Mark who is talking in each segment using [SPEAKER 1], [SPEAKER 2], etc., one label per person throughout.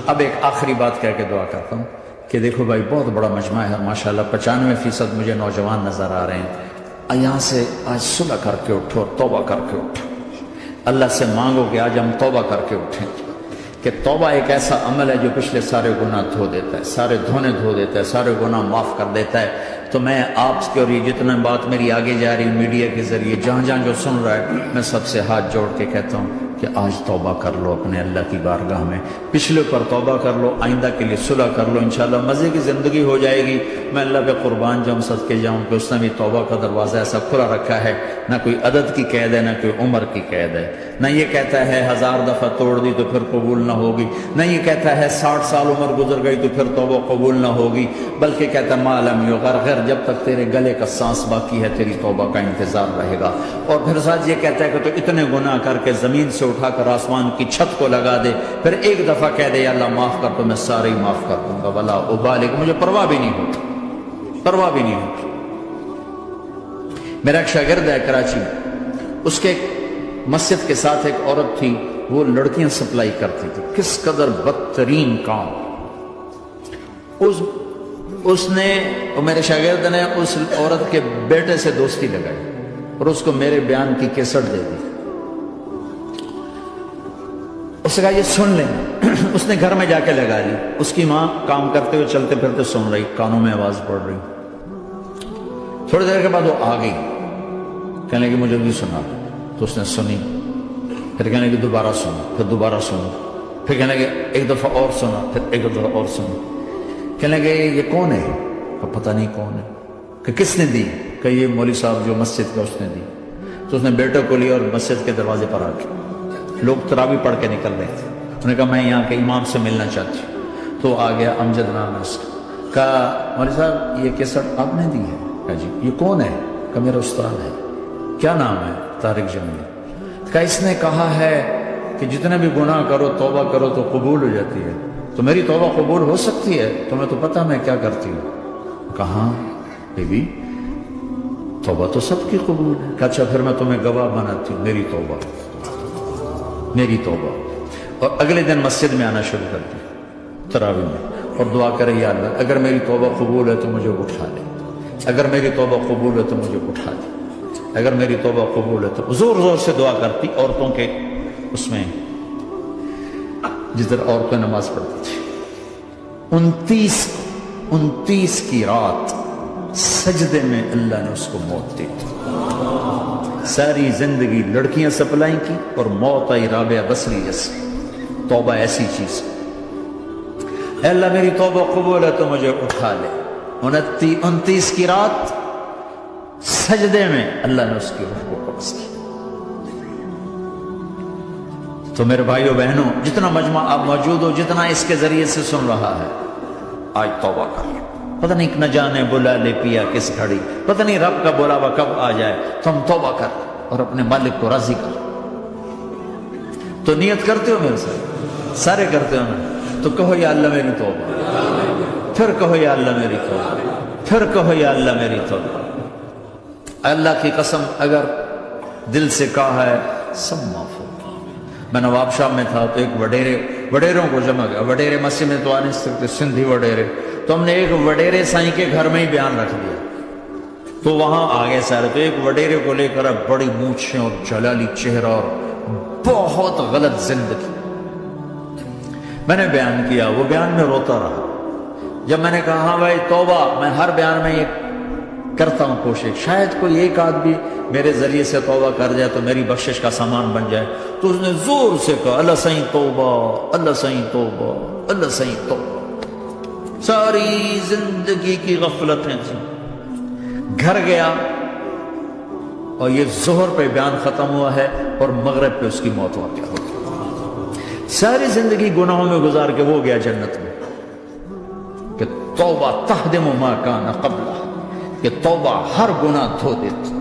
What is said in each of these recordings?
[SPEAKER 1] اب ایک آخری بات کہہ کے دعا کرتا ہوں کہ دیکھو بھائی بہت بڑا مجمع ہے ماشاءاللہ، 95% مجھے نوجوان نظر آ رہے ہیں۔ یہاں سے آج صلح کر کے اٹھو اور توبہ کر کے اٹھو، اللہ سے مانگو کہ آج ہم توبہ کر کے اٹھیں، کہ توبہ ایک ایسا عمل ہے جو پچھلے سارے گناہ دھو دیتا ہے، سارے دھونے دھو دیتا ہے، سارے گناہ معاف کر دیتا ہے۔ تو میں آپ کے اور یہ جتنا بات میری آگے جا رہی میڈیا کے ذریعے جہاں جہاں جو سن رہا ہے، میں سب سے ہاتھ جوڑ کے کہتا ہوں کہ آج توبہ کر لو اپنے اللہ کی بارگاہ میں، پچھلے پر توبہ کر لو، آئندہ کے لیے صلح کر لو، انشاءاللہ مزے کی زندگی ہو جائے گی۔ میں اللہ پہ قربان جاؤں، صدقے جاؤں کہ اس نے بھی توبہ کا دروازہ ایسا کھلا رکھا ہے، نہ کوئی عدد کی قید ہے، نہ کوئی عمر کی قید ہے، نہ یہ کہتا ہے 1000 دفعہ توڑ دی تو پھر قبول نہ ہوگی، نہ یہ کہتا ہے 60 سال عمر گزر گئی تو پھر توبہ قبول نہ ہوگی، بلکہ کہتا ہے ما لم یغرغر، جب تک تیرے گلے کا سانس باقی ہے تیری توبہ کا انتظار رہے گا۔ اور پھر ساتھ یہ کہتا ہے کہ تو اتنے گناہ کر کے زمین سے اٹھا کر آسمان کی چھت کو لگا دے، پھر ایک دفعہ کہہ دے یا اللہ معاف کر تو میں سارے ہی معاف کر دوں گا، ولا ابالغ، مجھے پرواہ بھی نہیں ہوتی، پرواہ بھی نہیں ہوتی۔ میرا ایک شاگرد ہے کراچی میں، اس کے مسجد کے ساتھ ایک عورت تھی، وہ لڑکیاں سپلائی کرتی تھی، کس قدر بدترین کام۔ اس نے، میرے شاگرد نے اس عورت کے بیٹے سے دوستی لگائی اور اس کو میرے بیان کی کیسٹ دے دی۔ اس نے کہا یہ سن لیں، اس نے گھر میں جا کے لگا لی، اس کی ماں کام کرتے ہوئے چلتے پھرتے سن رہی، کانوں میں آواز پڑ رہی۔ تھوڑی دیر کے بعد وہ آ گئی، کہنے لگی مجھے بھی سنا، تو اس نے سنی، پھر کہنے لگی دوبارہ سنا، پھر دوبارہ سنا، پھر کہنے لگی ایک دفعہ اور سنا، پھر ایک دفعہ اور سنا۔ کہنے لگے یہ کون ہے؟ کہ پتہ نہیں کون ہے۔ کہ کس نے دی؟ کہ یہ مولوی صاحب جو مسجد کا اس نے دی۔ تو اس نے بیٹے کو لیا اور مسجد کے دروازے پر آ کے، لوگ تراویح پڑھ کے نکل رہے تھے، انہوں نے کہا میں یہاں کے امام سے ملنا چاہتی ہوں۔ تو آ گیا، امجد نام ہے اس کا، کہا مولوی صاحب یہ کیسٹ آپ نے دی ہے؟ کہا جی۔ یہ کون ہے؟ کہ میرا استاد ہے۔ کیا نام ہے؟ طارق جمیل۔ کہ اس نے کہا ہے کہ جتنے بھی گناہ کرو توبہ کرو تو قبول ہو جاتی ہے، تو میری توبہ قبول ہو سکتی ہے؟ تمہیں تو پتہ میں کیا کرتی ہوں۔ کہاں بی بی توبہ تو سب کی قبول ہے۔ کہ اچھا پھر میں تمہیں گواہ بناتی ہوں، میری توبہ، میری توبہ۔ اور اگلے دن مسجد میں آنا شروع کر دی تراویح میں، اور دعا کرے یا اللہ اگر میری توبہ قبول ہے تو مجھے اٹھا لے، اگر میری توبہ قبول ہے تو مجھے اٹھا لے، اگر میری توبہ قبول ہے تو زور زور سے دعا کرتی، عورتوں کے اس میں جس طرح عورتیں نماز پڑھتی تھی۔ 29 کی رات سجدے میں اللہ نے اس کو موت دی تھی۔ ساری زندگی لڑکیاں سپلائی کی اور موت آئی رابعہ بصری جیسی۔ توبہ ایسی چیز، اے اللہ میری توبہ قبول ہے تو مجھے اٹھا لے۔ 29 کی رات سجدے میں اللہ نے اس کی روح کو قبض کی۔ تو میرے بھائیو بہنوں، جتنا مجمع آپ موجود ہو، جتنا اس کے ذریعے سے سن رہا ہے، آج توبہ کر لیں۔ پتہ نہیں نہ جانے بلا لے پیا کس گھڑی، پتہ نہیں رب کا بلاوا کب آ جائے، تو ہم توبہ کر اور اپنے مالک کو راضی کر۔ تو نیت کرتے ہو میرے ساتھ؟ سارے کرتے ہو نا؟ تو کہو یا اللہ میری توبہ، پھر کہو یا اللہ میری توبہ، پھر کہو یا اللہ میری توبہ۔ اللہ کی قسم اگر دل سے کہا ہے سب معاف ہو۔ میں نواب شاہ میں تھا تو ایک وڈیروں کو جمع گیا، وڈیرے مسجد میں تو آ نہیں سکتے، سندھی وڈیرے، تو ہم نے ایک وڈیرے سائیں کے گھر میں ہی بیان رکھ دیا، تو وہاں آگے سارے، تو ایک وڈیرے کو لے کر بڑی مونچھیں اور جلالی چہرہ اور بہت غلط زندگی، میں نے بیان کیا، وہ بیان میں روتا رہا۔ جب میں نے کہا ہاں بھائی توبہ، میں ہر بیان میں یہ کرتا ہوں کوشش، شاید کوئی ایک آدمی میرے ذریعے سے توبہ کر جائے تو میری بخشش کا سامان بن جائے، تو اس نے زور سے کہا اللہ سائیں توبہ، اللہ سائیں توبہ، اللہ سائیں توبہ۔ ساری زندگی کی غفلتیں تھیں۔ گھر گیا اور یہ ظہر پہ بیان ختم ہوا ہے اور مغرب پہ اس کی موت واقع ہو گئی۔ ساری زندگی گناہوں میں گزار کے وہ گیا جنت میں، کہ توبہ تہدم ما کان قبلہ، کہ توبہ ہر گناہ دھو دیتی۔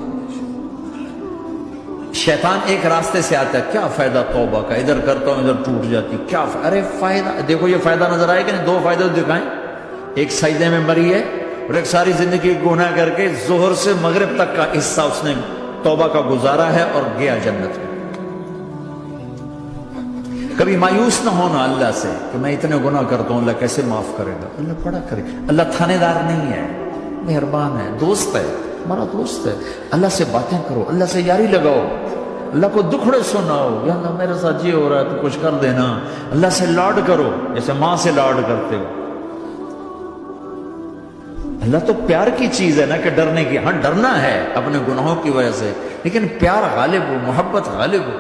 [SPEAKER 1] شیطان ایک راستے سے آتا ہے، کیا فائدہ توبہ کا، ادھر کرتا ہوں ادھر ٹوٹ جاتی، کیا ارے فائدہ دیکھو، یہ فائدہ نظر آئے کہ نہیں؟ دو فائدے دکھائیں، ایک سجدے میں مری ہے اور ایک ساری زندگی گناہ کر کے ظہر سے مغرب تک کا حصہ اس نے توبہ کا گزارا ہے اور گیا جنت میں۔ کبھی مایوس نہ ہونا اللہ سے کہ میں اتنے گناہ کرتا ہوں، اللہ کیسے معاف کرے گا؟ اللہ بڑا کرے. اللہ تھانے دار نہیں ہے، مہربان ہے، دوست ہے، ہمارا دوست ہے. اللہ سے باتیں کرو، اللہ سے یاری لگاؤ، اللہ کو دکھڑے سناؤ. یا اللہ میرے ساتھ یہ ہو رہا ہے تو کچھ کر دینا. اللہ سے لاڈ کرو جیسے ماں سے لاڈ کرتے ہو. اللہ تو پیار کی چیز ہے نا کہ ڈرنے کی. ہاں ڈرنا ہے اپنے گناہوں کی وجہ سے، لیکن پیار غالب ہو، محبت غالب ہو.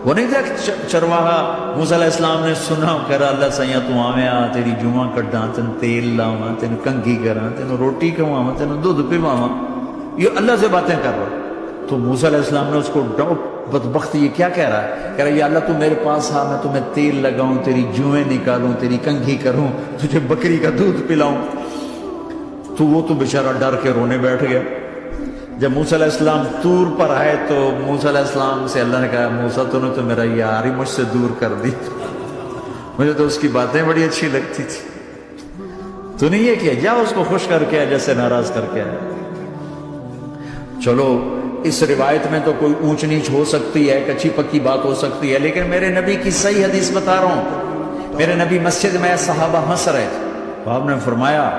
[SPEAKER 1] وہ نہیں تھا چرواہا موسیٰ علیہ السلام نے سنا، کہہ رہا اللہ سیاں تو آویں آ، تیری جمعہ کڈاں، تین تیل لاواں، تین کنگھی کراں، تین روٹی کھواواں، تین دودھ پیواواں. یہ اللہ سے باتیں کر رہا. تو موسیٰ علیہ السلام نے اس کو ڈاؤٹ، بدبخت یہ کیا کہہ رہا ہے؟ کہہ رہا یا اللہ تو میرے پاس آ، میں تمہیں تیل لگاؤں، تیری جوئیں نکالوں، تیری کنگھی کروں، تجھے بکری کا دودھ پلاؤں. تو وہ تو بیچارہ ڈر کے رونے بیٹھ گیا. جب موسیٰ علیہ السلام طور پر آئے تو موسیٰ علیہ السلام سے اللہ نے کہا موسیٰ تو نے تو میرا یار ہی مجھ سے دور کر دی، مجھے تو اس کی باتیں بڑی اچھی لگتی تھی. تو نہیں یہ کیا، جا اس کو خوش کر کے جیسے ناراض کر کے آئے. چلو اس روایت میں تو کوئی اونچ نیچ ہو سکتی ہے، کچی پکی بات ہو سکتی ہے، لیکن میرے نبی کی صحیح حدیث بتا رہا ہوں. میرے نبی مسجد میں صحابہ ہنس رہے تھے تو آپ نے فرمایا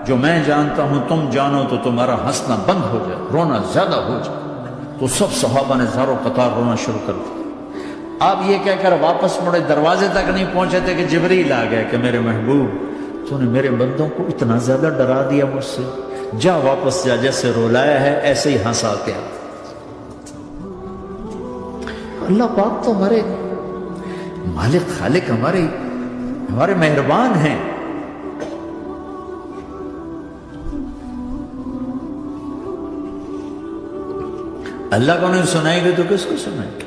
[SPEAKER 1] جو میں جانتا ہوں تم جانو تو تمہارا ہنسنا بند ہو جائے، رونا زیادہ ہو جائے. تو سب صحابہ نے زاروں قطار رونا شروع کر دیا. آپ یہ کہہ کر واپس مڑے، دروازے تک نہیں پہنچے تھے کہ جبریل آ گئے کہ میرے محبوب تو نے میرے بندوں کو اتنا زیادہ ڈرا دیا مجھ سے، جا واپس جا، جیسے رولایا ہے ایسے ہی ہنسا کے آ. اللہ پاک تو ہمارے مالک خالق، ہمارے مہربان ہیں. اللہ کو نہیں سنائیں گے تو کس کو سنائیں گے؟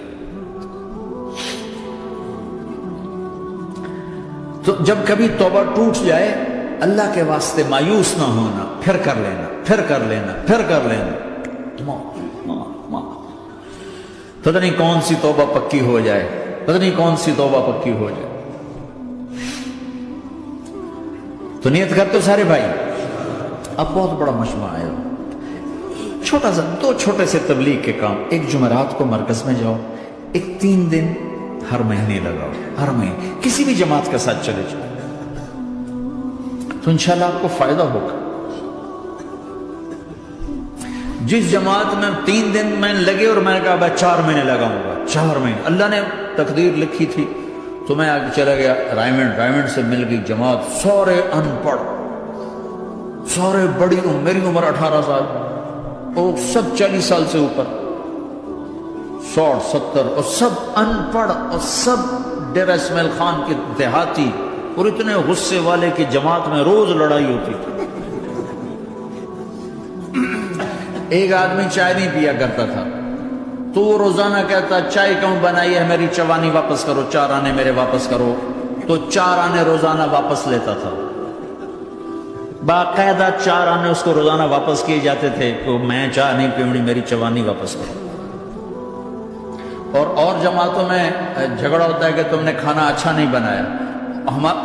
[SPEAKER 1] تو جب کبھی توبہ ٹوٹ جائے اللہ کے واسطے مایوس نہ ہونا، پھر کر لینا، پھر کر لینا، پھر کر لینا. پتہ نہیں کون سی توبہ پکی ہو جائے، پتہ نہیں کون سی توبہ پکی ہو جائے. تو نیت کرتے ہو سارے بھائی. اب بہت بڑا مجمع ہے، چھوٹا سا دو چھوٹے سے تبلیغ کے کام. ایک جمعرات کو مرکز میں جاؤ، ایک 3 دن ہر مہینے لگاؤ، ہر مہینے کسی بھی جماعت کے ساتھ چلے جاؤ تو انشاءاللہ آپ کو فائدہ ہوگا. جس جماعت میں 3 دن میں لگے اور میں نے کہا بھائی 4 مہینے لگاؤں گا، 4 مہینے اللہ نے تقدیر لکھی تھی تو میں آگے چلا گیا. رائمنڈ سے مل گئی جماعت، سارے ان پڑھ، سارے بڑی عمر، میری عمر 18 سال اور سب 40 سال سے اوپر، 60 70 اور سب ان پڑھ اور سب ڈیرہ اسماعیل خان کے دیہاتی، اور اتنے غصے والے کی جماعت میں روز لڑائی ہوتی تھی. ایک آدمی چائے نہیں پیا کرتا تھا تو وہ روزانہ کہتا چائے کیوں بنائی ہے، میری چوانی واپس کرو، 4 آنے میرے واپس کرو. تو 4 آنے روزانہ واپس لیتا تھا، باقاعدہ 4 آنے اس کو روزانہ واپس کیے جاتے تھے. تو میں چائے نہیں پیوڑی، میری چوانی واپس کرو. اور جماعتوں میں جھگڑا ہوتا ہے کہ تم نے کھانا اچھا نہیں بنایا.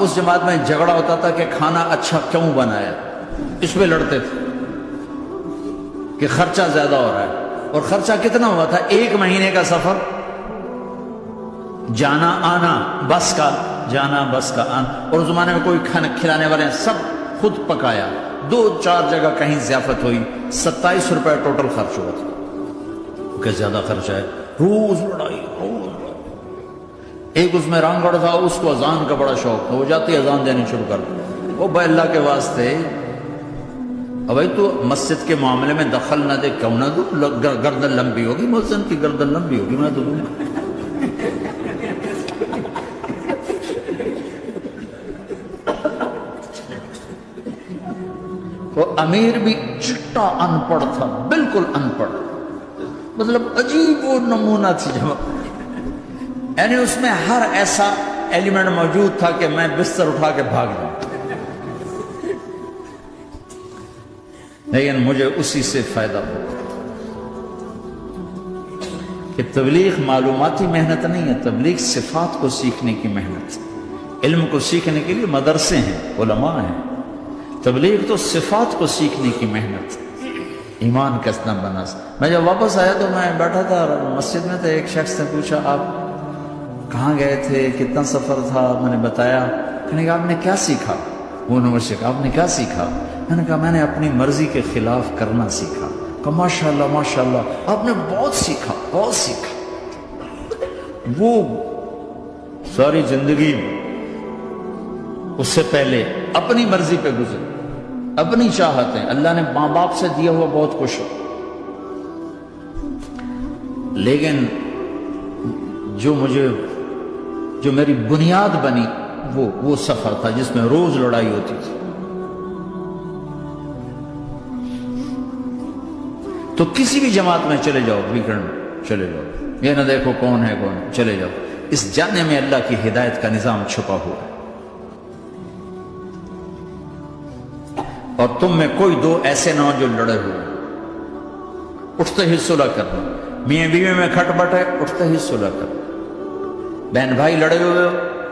[SPEAKER 1] اس جماعت میں جھگڑا ہوتا تھا کہ کھانا اچھا کیوں بنایا. اس پہ لڑتے تھے کہ خرچہ زیادہ ہو رہا ہے. اور خرچہ کتنا ہوا تھا؟ 1 مہینے کا سفر، جانا آنا، بس کا جانا بس کا آنا. اور اس زمانے میں کوئی کھانا کھلانے والے سب خود پکایا. 2-4 جگہ کہیں ضیافت ہوئی، 27 روپے ٹوٹل خرچ ہوا تھا. کہ زیادہ خرچہ ہے، روز لڑائی، روز. ایک اس میں رانگڑ تھا، اس کو اذان کا بڑا شوق تھا، وہ جاتی اذان دینی شروع کر دی. وہ بھائی اللہ کے واسطے بھائی تو مسجد کے معاملے میں دخل نہ دے، کیوں نہ دو، گردن لمبی ہوگی، مؤذن کی گردن لمبی ہوگی، میں دوں گا. وہ امیر بھی چھٹا ان پڑھ تھا، بالکل ان پڑھ، مطلب عجیب وہ نمونہ تھی جماعت. یعنی اس میں ہر ایسا ایلیمنٹ موجود تھا کہ میں بستر اٹھا کے بھاگ جاؤں. لیکن مجھے اسی سے فائدہ ہوگا کہ تبلیغ معلوماتی محنت نہیں ہے، تبلیغ صفات کو سیکھنے کی محنت. علم کو سیکھنے کے لیے مدرسے ہیں، علماء ہیں. تبلیغ تو صفات کو سیکھنے کی محنت. ایمان کس نہ بناس. میں جب واپس آیا تو میں بیٹھا تھا مسجد میں، تو ایک شخص نے پوچھا آپ کہاں گئے تھے، کتنا سفر تھا؟ میں نے بتایا. کہنے کہ آپ نے کیا سیکھا؟ وہ یونیورسٹی کا. آپ نے کیا سیکھا؟ میں نے کہا میں نے اپنی مرضی کے خلاف کرنا سیکھا. کہا ماشاءاللہ ماشاءاللہ، آپ نے بہت سیکھا بہت سیکھا. وہ ساری زندگی اس سے پہلے اپنی مرضی پہ گزر، اپنی چاہتیں، اللہ نے ماں باپ سے دیا ہوا بہت کچھ، لیکن جو میری بنیاد بنی وہ سفر تھا جس میں روز لڑائی ہوتی تھی. تو کسی بھی جماعت میں چلے جاؤ، ویکنڈ میں چلے جاؤ، یہ نہ دیکھو کون ہے کون، چلے جاؤ. اس جانے میں اللہ کی ہدایت کا نظام چھپا ہوا ہے. اور تم میں کوئی دو ایسے نہ ہو جو لڑے ہوئے، اٹھتے ہی صلح کرنا. میاں بیوی میں کھٹ بٹ ہے، اٹھتے ہی صلح کرنا. بہن بھائی لڑے ہوئے ہو،